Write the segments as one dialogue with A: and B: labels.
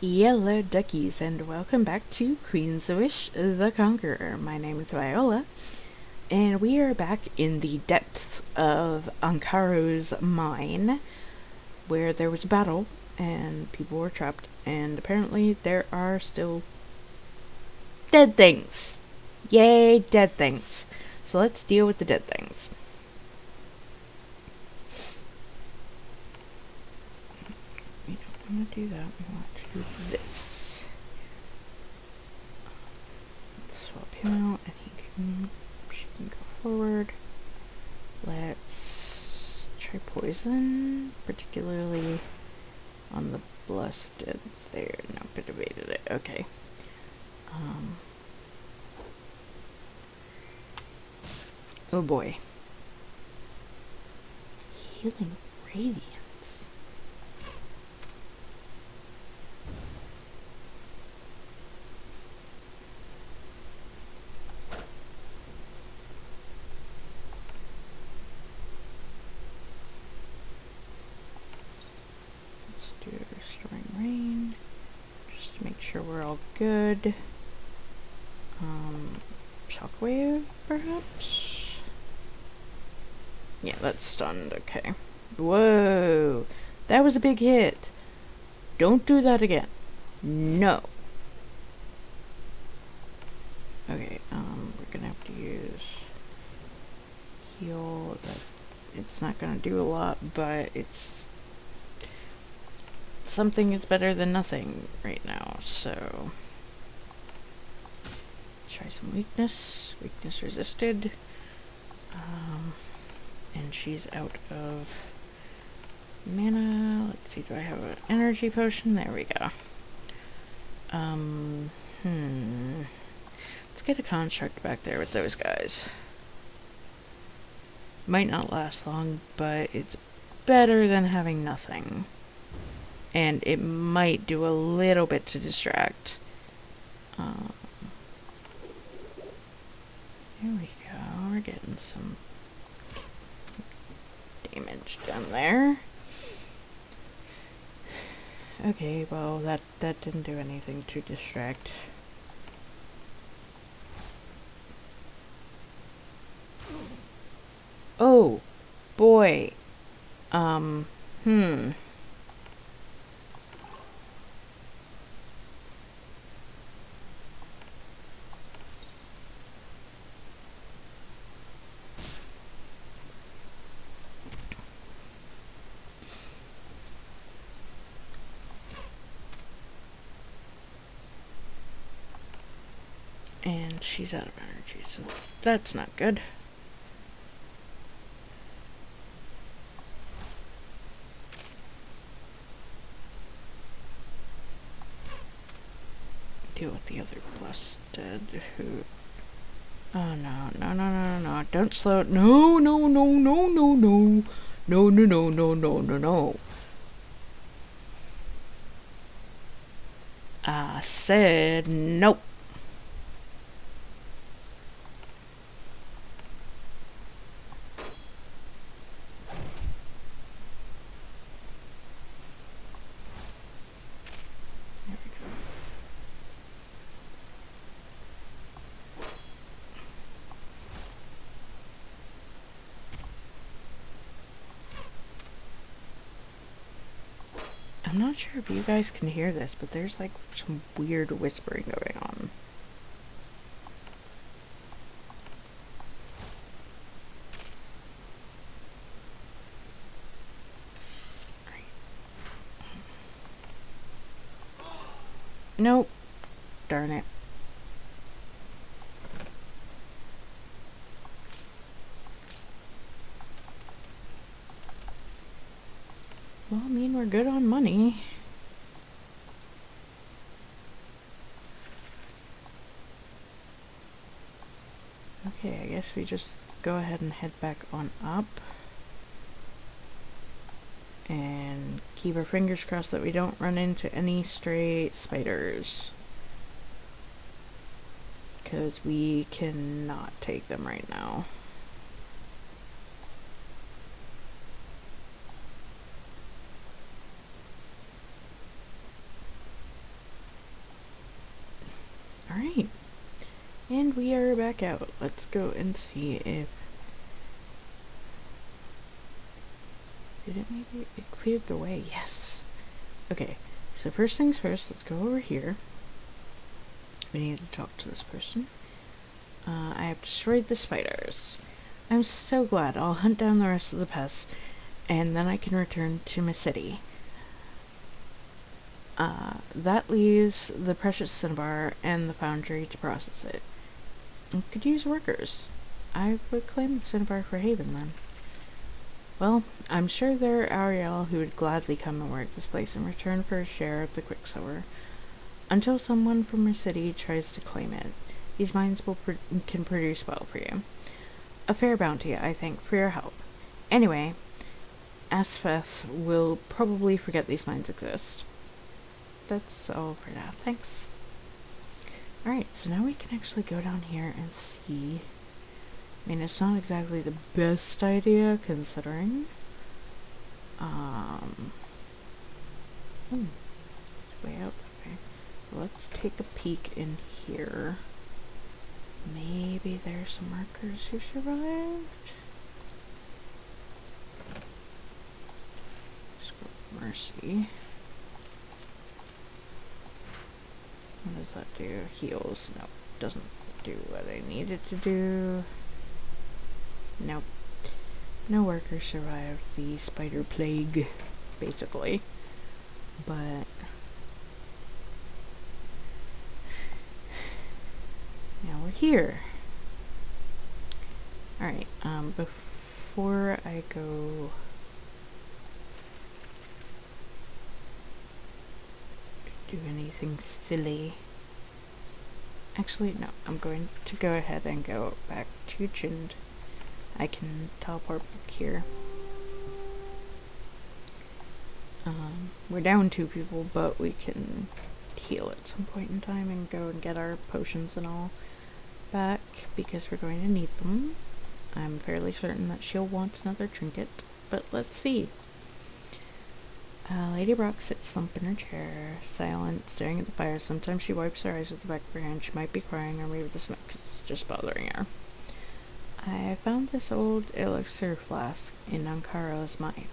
A: Yellow duckies, and welcome back to Queen's Wish, the Conqueror. My name is Viola, and we are back in the depths of Ankaro's mine, where there was a battle, and people were trapped, and apparently there are still dead things. Yay, dead things. So let's deal with the dead things. We don't want to do that, we want to do this. Swap him out, and she can go forward. Let's try poison, particularly on the blasted there. Nope, it evaded it. Okay. Oh boy. Healing Radiance. Let's do Restoring Rain, just to make sure we're all good. Shockwave, perhaps? Yeah, that's stunned, okay. Whoa! That was a big hit! Don't do that again. No! Okay, we're gonna have to use heal. It's not gonna do a lot, but it's something is better than nothing right now, so try some weakness. Weakness resisted. And she's out of mana. Let's see, do I have an energy potion? There we go. Let's get a construct back there with those guys. Might not last long, but it's better than having nothing. And it might do a little bit to distract. There we go. We're getting some damage down there. Okay, well that didn't do anything to distract. Oh boy. And she's out of energy, so that's not good. Deal with the other blasted who... Oh no. Don't slow it. No. No. I said nope. I'm not sure if you guys can hear this, but there's like some weird whispering going on. Nope. Darn it. Well, I mean, we're good on money. Okay, I guess we just go ahead and head back on up. And keep our fingers crossed that we don't run into any stray spiders. Because we cannot take them right now. And we are back out. Let's go and see if... Did it maybe... It cleared the way. Yes. Okay. So first things first, let's go over here. We need to talk to this person. I have destroyed the spiders. I'm so glad. I'll hunt down the rest of the pests, and then I can return to my city. That leaves the precious cinnabar and the foundry to process it. I could use workers. I would claim the cinnabar for Haven then. Well, I'm sure there are Ariel who would gladly come and work this place in return for a share of the quicksilver. Until someone from your city tries to claim it, these mines can produce well for you. A fair bounty, I think, for your help. Anyway, Asfeth will probably forget these mines exist. That's all for now. Thanks. Alright, so now we can actually go down here and see. I mean, it's not exactly the best idea, considering. It's way out that way. Let's take a peek in here. Maybe there's some markers who survived. Scroll Mercy. What does that do? Heals. Nope. Doesn't do what I needed to do. Nope. No workers survived the spider plague, basically. But now we're here. Alright, before I go do anything silly. Actually, no, I'm going to go ahead and go back to Chind. I can teleport back here. We're down 2 people, but we can heal at some point in time and go and get our potions and all back, because we're going to need them. I'm fairly certain that she'll want another trinket, but let's see. Lady Brokk sits slumped in her chair, silent, staring at the fire. Sometimes she wipes her eyes with the back of her hand. She might be crying, or maybe the smoke is just bothering her. I found this old elixir flask in Ankaro's mine.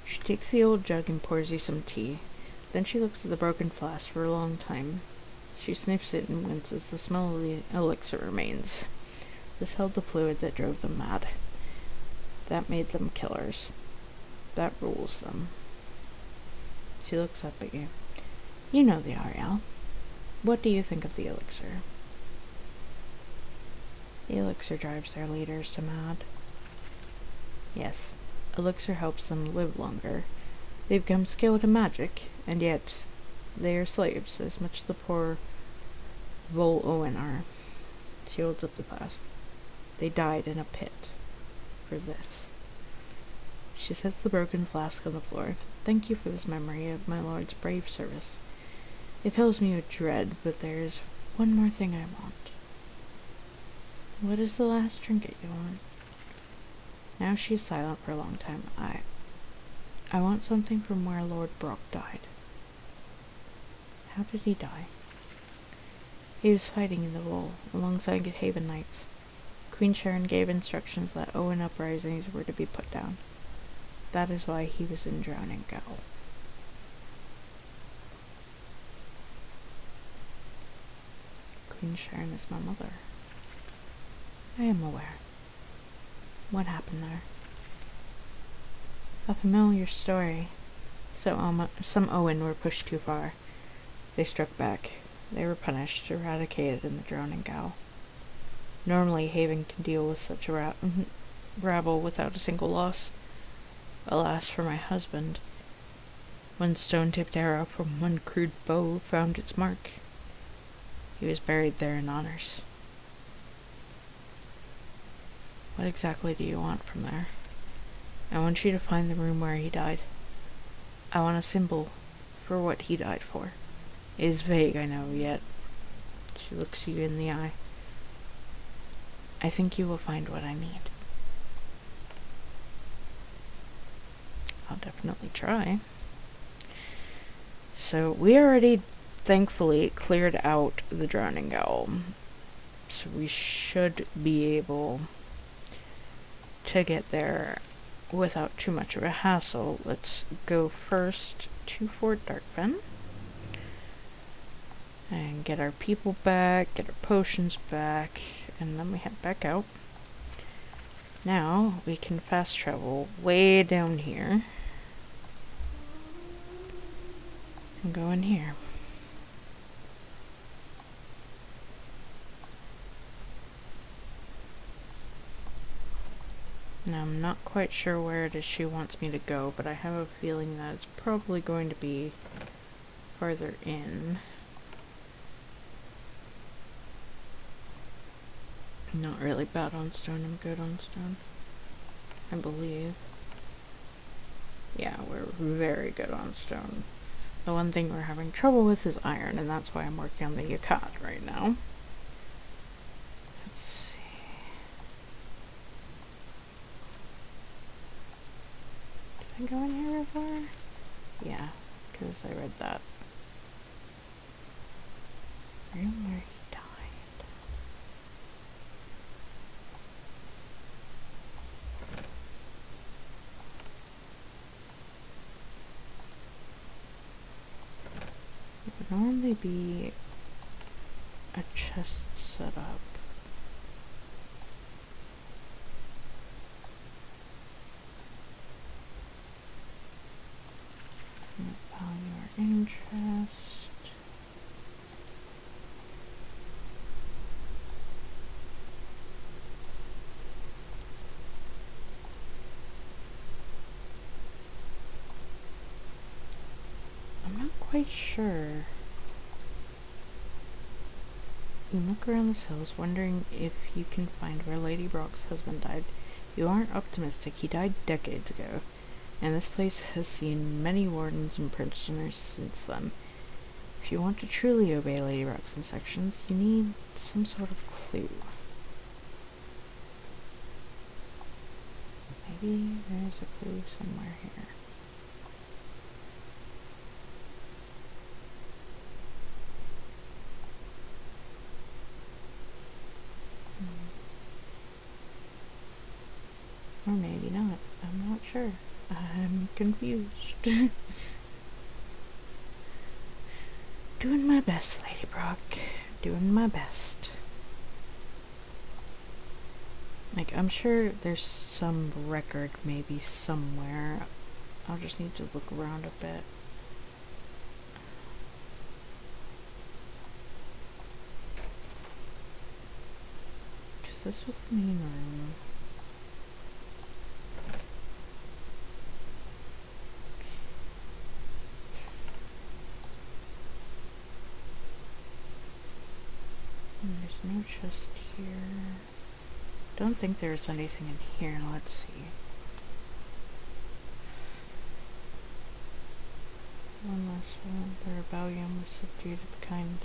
A: She takes the old jug and pours you some tea. Then she looks at the broken flask for a long time. She sniffs it and winces. The smell of the elixir remains. This held the fluid that drove them mad. That made them killers. That rules them. She looks up at you. You know the Ariel. What do you think of the elixir? The elixir drives their leaders to mad. Yes, elixir helps them live longer. They've become skilled in magic, and yet they are slaves, as much as the poor Vol Owen are. She holds up the flask. They died in a pit for this. She sets the broken flask on the floor. Thank you for this memory of my lord's brave service. It fills me with dread, but there is one more thing I want. What is the last trinket you want? Now she is silent for a long time. I want something from where Lord Brokk died. How did he die? He was fighting in the Vol, alongside Haven Knights. Queen Sharon gave instructions that Owen uprisings were to be put down. That is why he was in Drowning Gall. Queen Sharon is my mother. I am aware. What happened there? A familiar story. So some Owen were pushed too far. They struck back. They were punished, eradicated in the Drowning Gall. Normally, Haven can deal with such a rabble without a single loss. Alas for my husband. One stone-tipped arrow from one crude bow found its mark. He was buried there in honors. What exactly do you want from there? I want you to find the room where he died. I want a symbol for what he died for. It is vague, I know, yet she looks you in the eye. I think you will find what I need. I'll definitely try. So we already thankfully it cleared out the drowning owl. So we should be able to get there without too much of a hassle. Let's go first to Fort Darkfen and get our people back, get our potions back, and then we head back out. Now we can fast travel way down here and go in here. Now I'm not quite sure where it is she wants me to go, but I have a feeling that it's probably going to be farther in. I'm not really bad on stone, I'm good on stone, I believe. Yeah, we're very good on stone. The one thing we're having trouble with is iron, and that's why I'm working on the Yakat right now. Let's see. Did I go in here before? Yeah, because I read that. Room where he died. It would normally be a chest set up. Value our interest. I'm not quite sure. You look around the cells, wondering if you can find where Lady Brokk's husband died. You aren't optimistic. He died decades ago, and this place has seen many wardens and prisoners since then. If you want to truly obey Lady Brokk's instructions, you need some sort of clue. Maybe there's a clue somewhere here. Or maybe not. I'm not sure. I'm confused. Doing my best, Lady Brokk. Doing my best. Like, I'm sure there's some record maybe somewhere. I'll just need to look around a bit. Because this was the main room. There's no chest here. Don't think there's anything in here. Let's see. One last one. The rebellion was subdued at the kind.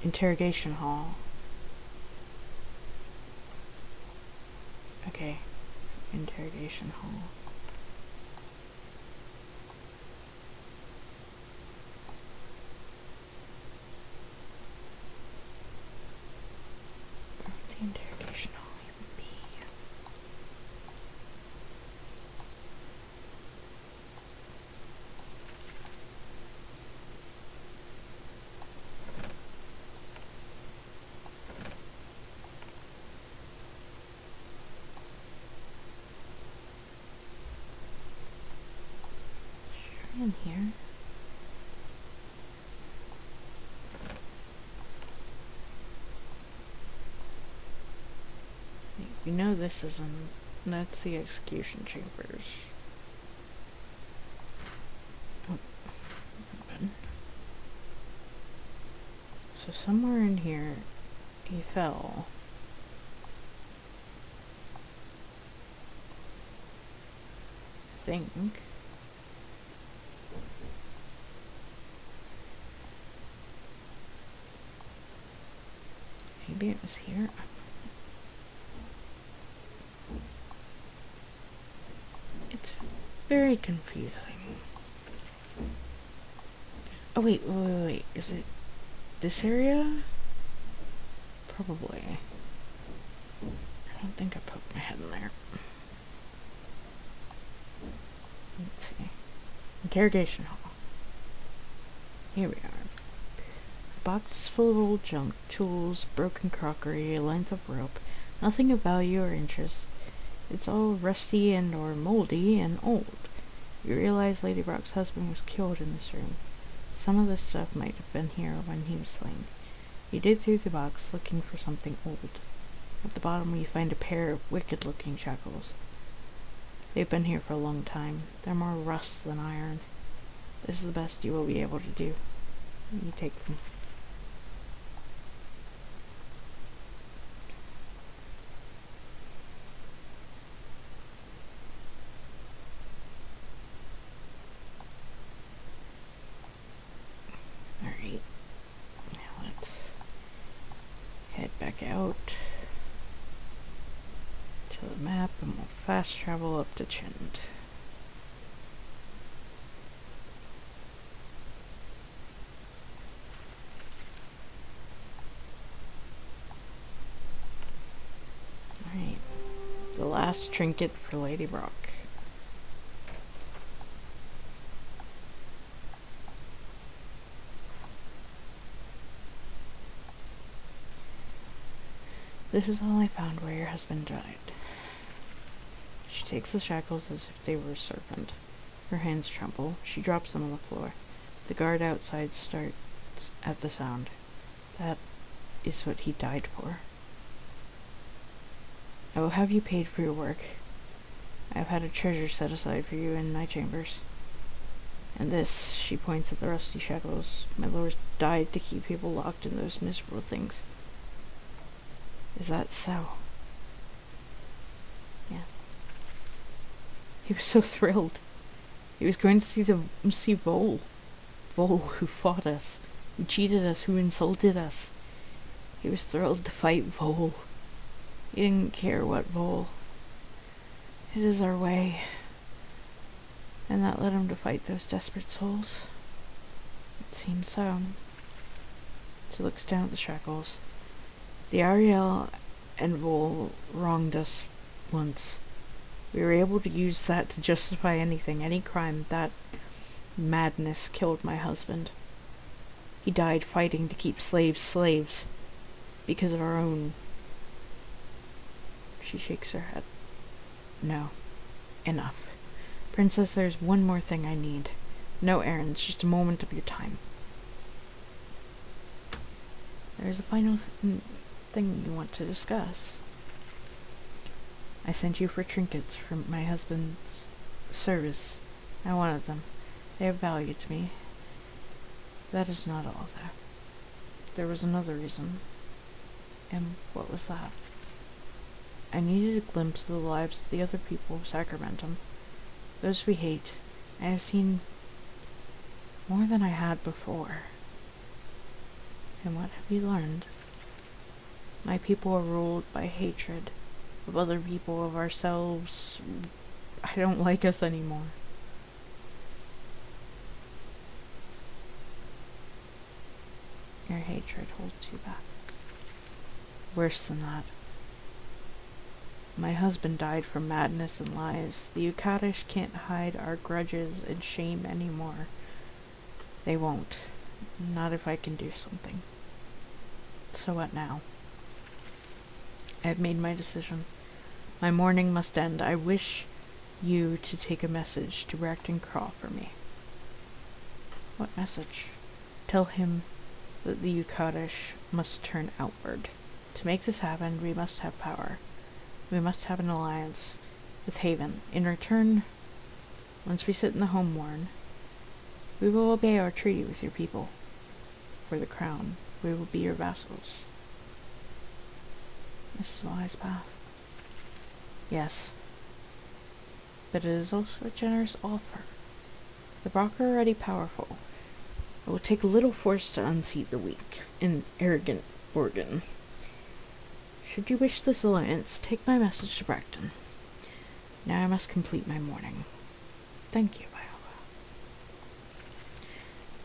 A: Interrogation hall. Okay. Interrogation hall. Interrogation hall even be? Sure, in here. You know this isn't. That's the execution chambers. Oh, open. So somewhere in here, he fell. I think. Maybe it was here. It's very confusing. Oh, wait. Is it this area? Probably. I don't think I poked my head in there. Let's see. Interrogation hall. Here we are. A box full of old junk, tools, broken crockery, a length of rope. Nothing of value or interest. It's all rusty and or moldy and old. You realize Lady Brokk's husband was killed in this room. Some of this stuff might have been here when he was slain. You dig through the box looking for something old. At the bottom you find a pair of wicked-looking shackles. They've been here for a long time. They're more rust than iron. This is the best you will be able to do. You take them. Alright. Now let's head back out to the map and we'll fast travel up to Chind. Alright. The last trinket for Lady Brokk. This is all I found where your husband died. She takes the shackles as if they were a serpent. Her hands tremble. She drops them on the floor. The guard outside starts at the sound. That is what he died for. I will have you paid for your work. I have had a treasure set aside for you in my chambers. And this, she points at the rusty shackles. My lord died to keep people locked in those miserable things. Is that so? Yes. He was so thrilled. He was going to see Vole. Vole, who fought us, who cheated us, who insulted us. He was thrilled to fight Vole. He didn't care what Vole. It is our way. And that led him to fight those desperate souls. It seems so. She looks down at the shackles. The Ariel and Vole wronged us once. We were able to use that to justify anything, any crime. That madness killed my husband. He died fighting to keep slaves, because of our own. She shakes her head. No. Enough. Princess, there's one more thing I need. No errands, just a moment of your time. There's a final thing you want to discuss. I sent you for trinkets from my husband's service. I wanted them. They have value to me. That is not all, though. There was another reason. And what was that? I needed a glimpse of the lives of the other people of Sacramentum. Those we hate. I have seen more than I had before. And what have you learned? My people are ruled by hatred of other people, of ourselves. I don't like us anymore. Your hatred holds you back. Worse than that. My husband died from madness and lies. The Ukadish can't hide our grudges and shame anymore. They won't. Not if I can do something. So what now? I have made my decision. My mourning must end. I wish you to take a message to Ankaro for me. What message? Tell him that the Ukadish must turn outward. To make this happen, we must have power. We must have an alliance with Haven. In return, once we sit in the home warn, we will obey our treaty with your people. For the crown, we will be your vassals. This is a wise path. Yes. But it is also a generous offer. The Brokk are already powerful. It will take little force to unseat the weak and arrogant Borgin. Should you wish this alliance, take my message to Brokk. Now I must complete my mourning. Thank you,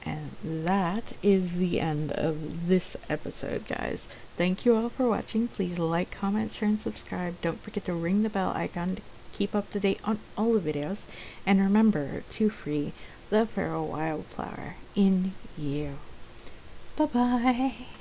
A: Viola. And that is the end of this episode, guys. Thank you all for watching. Please like, comment, share, and subscribe. Don't forget to ring the bell icon to keep up to date on all the videos. And remember to free the feral wildflower in you. Bye-bye.